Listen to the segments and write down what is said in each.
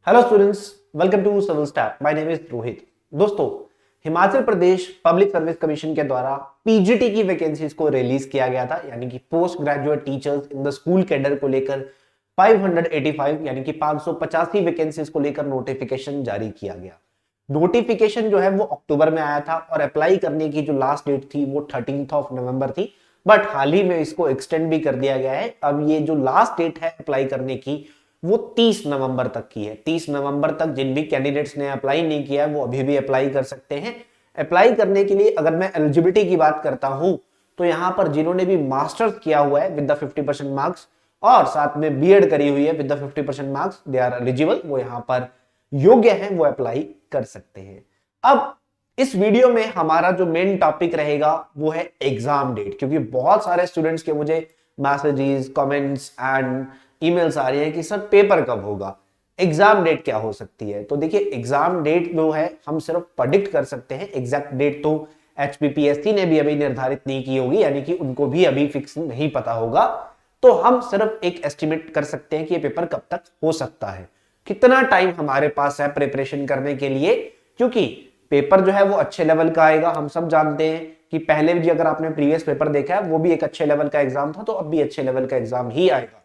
Hello students, welcome to civil stat. My name is Rohit. दोस्तों, Himachal Pradesh public service commission के द्वारा PGT की vacancies को रिलीज किया गया था, यानी कि post graduate teachers in the school cadre को लेकर 585 यानी कि 585 वैकेंसीज को लेकर नोटिफिकेशन जारी किया गया। नोटिफिकेशन जो है वो अक्टूबर में आया था और अप्लाई करने की जो लास्ट डेट थी वो 13 ऑफ नवंबर थी, बट हाल ही में इसको एक्सटेंड भी कर दिया गया है। अब ये जो लास्ट डेट है अप्लाई करने की वो 30 नवंबर तक की है। 30 नवंबर तक जिन भी कैंडिडेट्स ने अप्लाई नहीं किया है वो अभी भी अप्लाई कर सकते हैं। अप्लाई करने के लिए अगर मैं एलिजिबिलिटी की बात करता हूं तो यहां पर जिन्होंने भी मास्टर्स किया हुआ है विद द 50% मार्क्स और साथ में बीएड करी हुई है with the 50% marks, they are eligible, वो यहां पर योग्य हैं, वो अप्लाई कर सकते हैं। अब इस वीडियो में हमारा जो मेन टॉपिक रहेगा वो है एग्जाम डेट, क्योंकि बहुत सारे स्टूडेंट्स के मुझे मैसेजेस, कमेंट्स एंड ईमेल्स आ रही हैं कि सर पेपर कब होगा, एग्जाम डेट क्या हो सकती है। तो देखिए, एग्जाम डेट जो है हम सिर्फ प्रेडिक्ट कर सकते हैं, एग्जैक्ट डेट तो एचपीपीएससी ने भी अभी निर्धारित नहीं की होगी, यानी कि उनको भी अभी फिक्स नहीं पता होगा। तो हम सिर्फ एक एस्टिमेट कर सकते हैं कि ये पेपर कब तक हो सकता है, कितना टाइम हमारे पास है प्रिपरेशन करने के लिए, क्योंकि पेपर जो है वो अच्छे लेवल का आएगा। हम सब जानते हैं कि पहले भी अगर आपने प्रीवियस पेपर देखा है वो भी एक अच्छे लेवल का एग्जाम था, तो अब भी अच्छे लेवल का एग्जाम ही आएगा।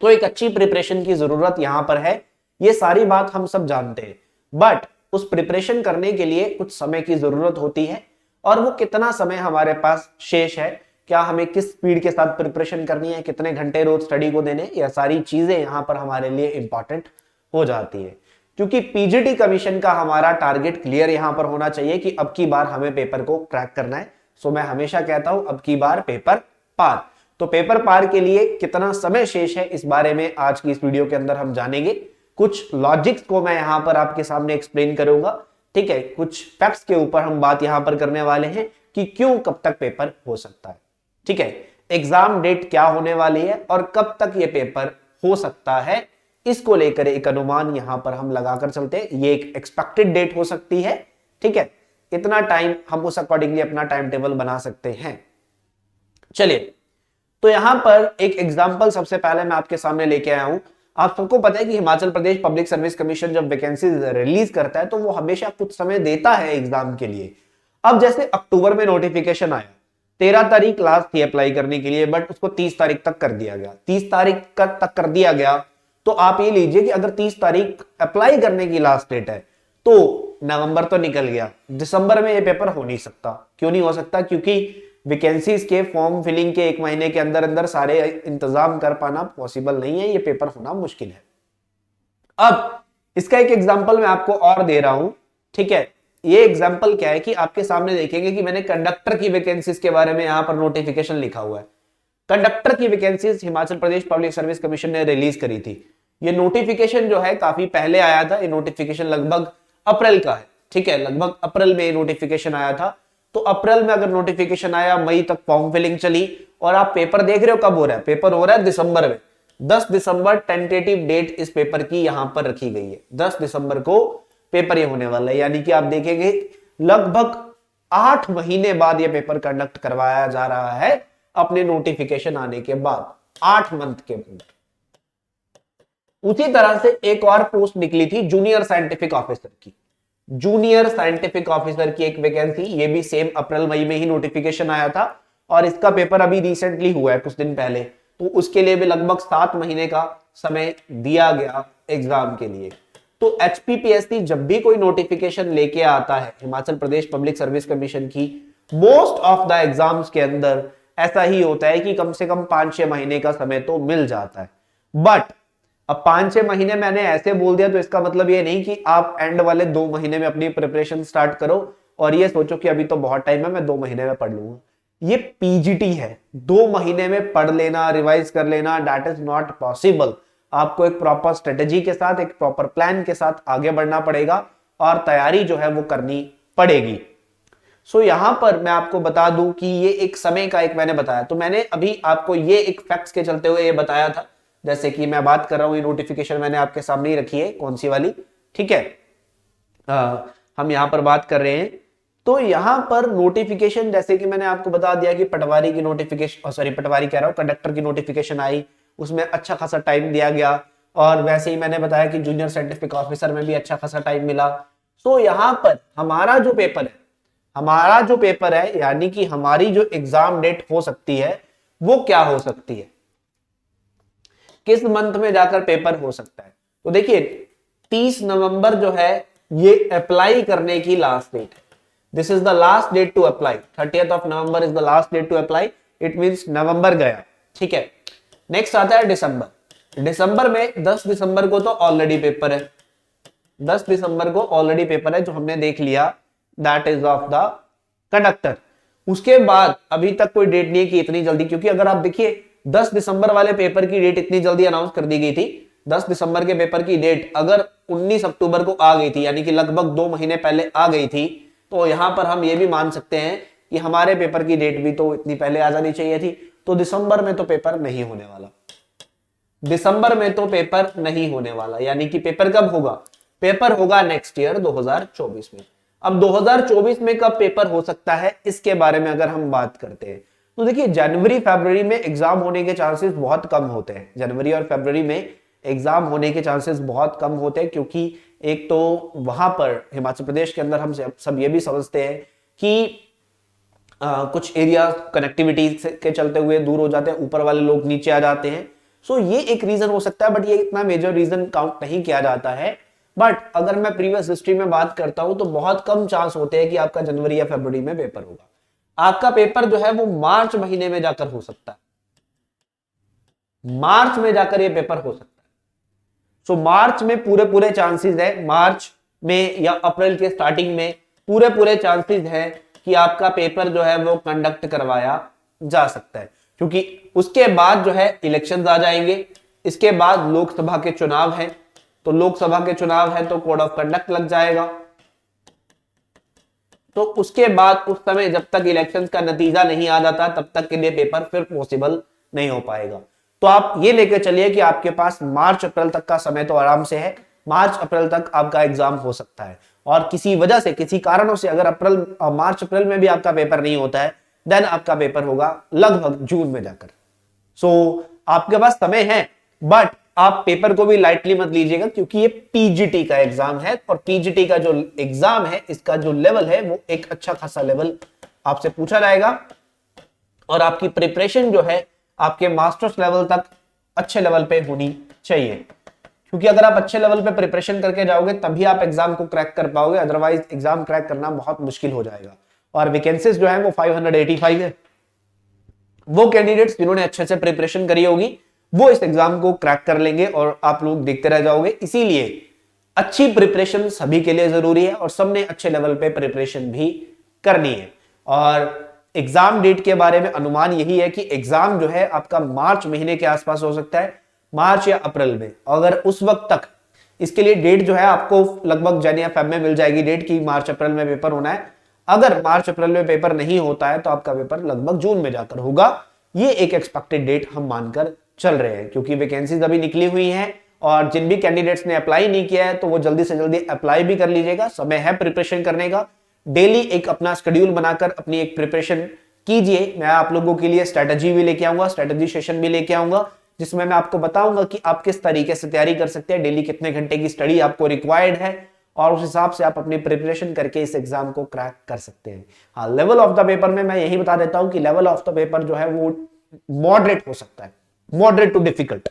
तो एक अच्छी प्रिपरेशन की जरूरत यहां पर है, ये सारी बात हम सब जानते हैं, बट उस प्रिपरेशन करने के लिए कुछ समय की जरूरत होती है। और वो कितना समय हमारे पास शेष है, क्या हमें किस स्पीड के साथ प्रिपरेशन करनी है, कितने घंटे रोज स्टडी को देने, यह सारी चीजें यहां पर हमारे लिए इंपॉर्टेंट हो जाती है। क्योंकि पीजीटी कमीशन का हमारा टारगेट क्लियर यहां पर होना चाहिए कि अब की बार हमें पेपर को क्रैक करना है। सो मैं हमेशा कहता हूं अब की बार पेपर पार। तो पेपर पार के लिए कितना समय शेष है, इस बारे में आज की इस वीडियो के अंदर हम जानेंगे। कुछ लॉजिक्स को मैं यहां पर आपके सामने एक्सप्लेन करूंगा, ठीक है। कुछ फैक्ट्स के ऊपर हम बात यहां पर करने वाले हैं कि क्यों, कब तक पेपर हो सकता है, ठीक है। एग्जाम डेट क्या होने वाली है और कब तक ये पेपर हो सकता है, इसको लेकर एक अनुमान यहां पर हम लगाकर चलते हैं। ये एक एक्सपेक्टेड डेट हो सकती है, ठीक है। इतना टाइम हम उस अकॉर्डिंगली अपना टाइम टेबल बना सकते हैं। चलिए, तो यहां पर एक एग्जांपल सबसे पहले मैं आपके सामने लेके आया हूं। आप सबको पता है कि Himachal Pradesh public service commission जब वैकेंसीज रिलीज करता है तो वो हमेशा कुछ समय देता है एग्जाम के लिए। अब जैसे अक्टूबर में नोटिफिकेशन आया, 13 तारीख लास्ट थी अप्लाई करने के लिए, बट उसको 30 तारीख तक कर दिया गया। 30 तारीख तक कर दिया गया, तो आप ये लीजिए कि अगर 30 तारीख अप्लाई करने की लास्ट डेट है तो नवंबर तो निकल गया, दिसंबर में ये पेपर हो नहीं सकता। क्यों नहीं हो सकता? क्योंकि वैकेंसीज के फॉर्म फिलिंग के 1 महीने के अंदर अंदर सारे इंतजाम कर पाना पॉसिबल नहीं है, ये पेपर होना मुश्किल है। अब इसका एक एग्जांपल मैं आपको और दे रहा हूं, ठीक है। ये एग्जांपल क्या है कि आपके सामने देखेंगे कि मैंने कंडक्टर की वैकेंसीज के बारे में यहां पर नोटिफिकेशन लिखा हुआ है। कंडक्टर की vacancies Himachal Pradesh public service commission ने रिलीज करी थी। ये नोटिफिकेशन जो है काफी पहले आया था, ये नोटिफिकेशन लगभग अप्रैल का है, ठीक है। लगभग अप्रैल में नोटिफिकेशन आया था। तो अप्रैल में अगर नोटिफिकेशन आया, मई तक फॉर्म फिलिंग चली, और आप पेपर देख रहे हो कब हो रहा है, पेपर हो रहा है दिसंबर में। 10 दिसंबर टेंटेटिव डेट इस पेपर की यहां पर रखी गई है। 10 दिसंबर को पेपर ये होने वाला है, यानी कि आप देखेंगे लगभग 8 महीने बाद ये पेपर कंडक्ट करवाया जा रहा है अपने नोटिफिकेशन आने के बाद, 8 मंथ के बाद। उसी तरह से एक और पोस्ट निकली थी जूनियर साइंटिफिक ऑफिसर की। जूनियर साइंटिफिक ऑफिसर की एक वैकेंसी, ये भी सेम अप्रैल मई में ही नोटिफिकेशन आया था और इसका पेपर अभी रिसेंटली हुआ है कुछ दिन पहले। तो उसके लिए भी लगभग 7 महीने का समय दिया गया एग्जाम के लिए। तो एचपीपीएससी जब भी कोई नोटिफिकेशन लेके आता है Himachal Pradesh public service commission की, मोस्ट ऑफ द एग्जाम्स के अंदर ऐसा ही होता है कि कम से कम 5-6 महीने का समय तो मिल जाता है। बट अब 5-6 महीने मैंने ऐसे बोल दिया तो इसका मतलब ये नहीं कि आप एंड वाले 2 महीने में अपनी प्रिपरेशन स्टार्ट करो और ये सोचो कि अभी तो बहुत टाइम है, मैं 2 महीने में पढ़ लूंगा। ये पीजीटी है, 2 महीने में पढ़ लेना, रिवाइज कर लेना, दैट इज नॉट पॉसिबल। आपको एक प्रॉपर स्ट्रेटेजी के साथ, एक प्रॉपर प्लान के साथ आगे बढ़ना पड़ेगा और तैयारी जो है वो करनी पड़ेगी। सो यहां पर मैं आपको बता दूं कि ये एक समय का एक मैंने बताया, तो मैंने अभी आपको ये एक फैक्ट्स के चलते हुए ये बताया था। जैसे कि मैं बात कर रहा हूं, ये नोटिफिकेशन मैंने आपके सामने ही रखी है, कौन सी वाली, ठीक है। हम यहां पर बात कर रहे हैं, तो यहां पर नोटिफिकेशन जैसे कि मैंने आपको बता दिया कि पटवारी की नोटिफिकेशन, सॉरी पटवारी कह रहा हूं, कंडक्टर की नोटिफिकेशन आई, उसमें अच्छा खासा टाइम दिया गया। और वैसे ही मैंने बताया कि जूनियर साइंटिफिक ऑफिसर में भी अच्छा खासा टाइम मिला। तो यहाँ पर हमारा जो पेपर है यानी कि हमारी जो एग्जाम डेट हो सकती है वो क्या हो सकती है, किस मंथ में जाकर पेपर हो सकता है। तो देखिए 30 नवंबर जो है ये अप्लाई करने की लास्ट डेट है। This is the last date to apply. 30th of November is the last date to apply. It means नवंबर गया, ठीक है। नेक्स्ट आता है दिसंबर। दिसंबर में 10 दिसंबर को तो ऑलरेडी पेपर है, 10 दिसंबर को ऑलरेडी पेपर है जो हमने देख लिया, that is of the conductor. उसके बाद अभी तक कोई डेट नहीं है कि इतनी जल्दी, क्योंकि अगर आप देखिए 10 दिसंबर वाले पेपर की डेट इतनी जल्दी अनाउंस कर दी गई थी। 10 दिसंबर के पेपर की डेट अगर 19 अक्टूबर को आ गई थी, यानी कि लगभग 2 महीने पहले आ गई थी, तो यहां पर हम ये भी मान सकते हैं कि हमारे पेपर की डेट भी तो इतनी पहले आ जानी चाहिए थी। तो दिसंबर में तो पेपर नहीं होने वाला, दिसंबर में तो पेपर नहीं होने वाला। यानी कि पेपर कब होगा, पेपर होगा नेक्स्ट ईयर 2024 में। अब 2024 में कब पेपर हो सकता है इसके बारे में अगर हम बात करते हैं तो देखिए जनवरी फरवरी में एग्जाम होने के चांसेस बहुत कम होते हैं। जनवरी और फरवरी में एग्जाम होने के चांसेस बहुत कम होते हैं, क्योंकि एक तो वहां पर हिमाचल प्रदेश के अंदर हम सब ये भी समझते हैं कि कुछ एरिया कनेक्टिविटी के चलते हुए दूर हो जाते हैं, ऊपर वाले लोग नीचे आ जाते हैं। सो ये एक रीजन हो सकता है, बट ये इतना मेजर रीजन काउंट नहीं किया जाता है। बट अगर मैं प्रीवियस हिस्ट्री में बात करता हूं तो बहुत कम चांस होते हैं कि आपका जनवरी या फरवरी में पेपर होगा। आपका पेपर जो है वो मार्च महीने में जाकर हो सकता है, मार्च में जाकर ये पेपर हो सकता है। सो मार्च में पूरे चांसेस है, मार्च में या अप्रैल के स्टार्टिंग में पूरे चांसेस है कि आपका पेपर जो है वो कंडक्ट करवाया जा सकता है, क्योंकि उसके बाद जो है इलेक्शंस आ जाएंगे। इसके बाद लोकसभा के चुनाव है, तो लोकसभा के चुनाव है तो कोड ऑफ कंडक्ट लग जाएगा। तो उसके बाद उस समय जब तक इलेक्शंस का नतीजा नहीं आ जाता तब तक के लिए पेपर फिर पॉसिबल नहीं हो पाएगा। तो आप ये लेकर चलिए कि आपके पास मार्च अप्रैल तक का समय तो आराम से है, मार्च अप्रैल तक आपका एग्जाम हो सकता है। और किसी वजह से, किसी कारणों से अगर मार्च अप्रैल में भी आपका पेपर नहीं होता है, देन आपका पेपर होगा लगभग जून में जाकर। सो आपके पास समय है, बट आप पेपर को भी लाइटली मत लीजिएगा, क्योंकि ये पीजीटी का एग्जाम है और पीजीटी का जो एग्जाम है इसका जो लेवल है वो एक अच्छा खासा लेवल आपसे पूछा जाएगा। और आपकी प्रिपरेशन जो है आपके मास्टर्स लेवल तक अच्छे लेवल पे होनी चाहिए, क्योंकि अगर आप अच्छे लेवल पे प्रिपरेशन करके जाओगे तभी आप एग्जाम को क्रैक कर पाओगे, अदरवाइज एग्जाम क्रैक करना बहुत मुश्किल हो जाएगा। और वैकेंसीज जो है वो 585 है। वो कैंडिडेट्स जिन्होंने अच्छे से प्रिपरेशन करी होगी वो इस एग्जाम को क्रैक कर लेंगे और आप लोग देखते रह जाओगे। इसीलिए अच्छी प्रिपरेशन सभी के लिए जरूरी है और सबने अच्छे लेवल पे प्रिपरेशन भी करनी है। और एग्जाम डेट के बारे में अनुमान यही है कि एग्जाम जो है आपका मार्च महीने के आसपास हो सकता है, मार्च या अप्रैल में। अगर उस वक्त तक इसके लिए डेट जो है आपको लगभग जनवरी या फेब में मिल जाएगी डेट की मार्च अप्रैल में पेपर होना है। अगर मार्च अप्रैल में पेपर नहीं होता है तो आपका पेपर लगभग जून में जाकर होगा। ये एक एक्सपेक्टेड डेट हम मानकर चल रहे हैं, क्योंकि वैकेंसीज अभी निकली हुई हैं और जिन भी कैंडिडेट्स ने अप्लाई नहीं किया है तो वो जल्दी से जल्दी अप्लाई भी कर लीजिएगा। समय है प्रिपरेशन करने का, डेली एक अपना शेड्यूल बनाकर अपनी एक प्रिपरेशन कीजिए। मैं आप लोगों के लिए स्ट्रेटजी भी लेके आऊंगा, स्ट्रेटजी सेशन भी लेके आऊंगा, जिसमें मैं आपको बताऊंगा कि आप किस तरीके से तैयारी कर सकते हैं, डेली कितने घंटे की स्टडी आपको रिक्वायर्ड है और उस हिसाब से आप अपनी प्रिपरेशन करके इस एग्जाम को क्रैक कर सकते हैं। हाँ, लेवल ऑफ द पेपर में मैं यही बता देता हूं कि लेवल ऑफ द पेपर जो है वो मॉडरेट हो सकता है, मॉडरेट टू डिफिकल्ट,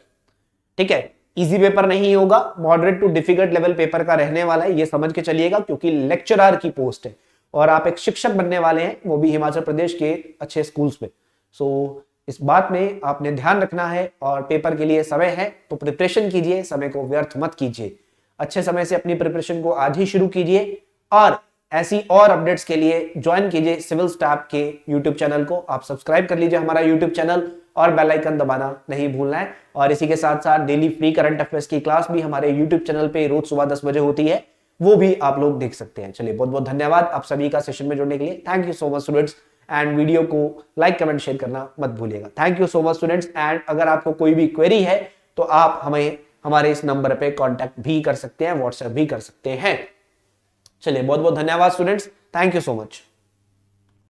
ठीक है। इजी पेपर नहीं होगा, moderate to difficult level paper का रहने वाला है, ये समझ के चलिएगा, क्योंकि लेक्चरर की पोस्ट है और आप एक शिक्षक बनने वाले हैं, वो भी हिमाचल प्रदेश के अच्छे स्कूल्स में। सो इस बात में आपने ध्यान रखना है और पेपर के लिए समय है तो प्रिपरेशन कीजिए, समय को व्यर्थ मत कीजिए। अच्छे समय से अपनी प्रिपरेशन को आज ही शुरू कीजिए और ऐसी और अपडेट्स के लिए ज्वाइन कीजिए सिविल स्टैप के यूट्यूब चैनल को। आप सब्सक्राइब कर लीजिए हमारा यूट्यूब चैनल और बेल आइकन दबाना नहीं भूलना है। और इसी के साथ साथ डेली फ्री करंट अफेयर्स की क्लास भी हमारे यूट्यूब चैनल पे रोज सुबह 10 बजे होती है, वो भी आप लोग देख सकते हैं। चलिए, बहुत बहुत धन्यवाद आप सभी का सेशन में जुड़ने के लिए। Thank you so much students, and video को लाइक कमेंट शेयर करना मत भूलिएगा। Thank you so much students, and अगर आपको कोई भी क्वेरी है तो आप हमें हमारे इस नंबर पे कांटेक्ट भी कर सकते हैं, व्हाट्सएप भी कर सकते हैं। चलिए, बहुत बहुत धन्यवाद students, thank you so much.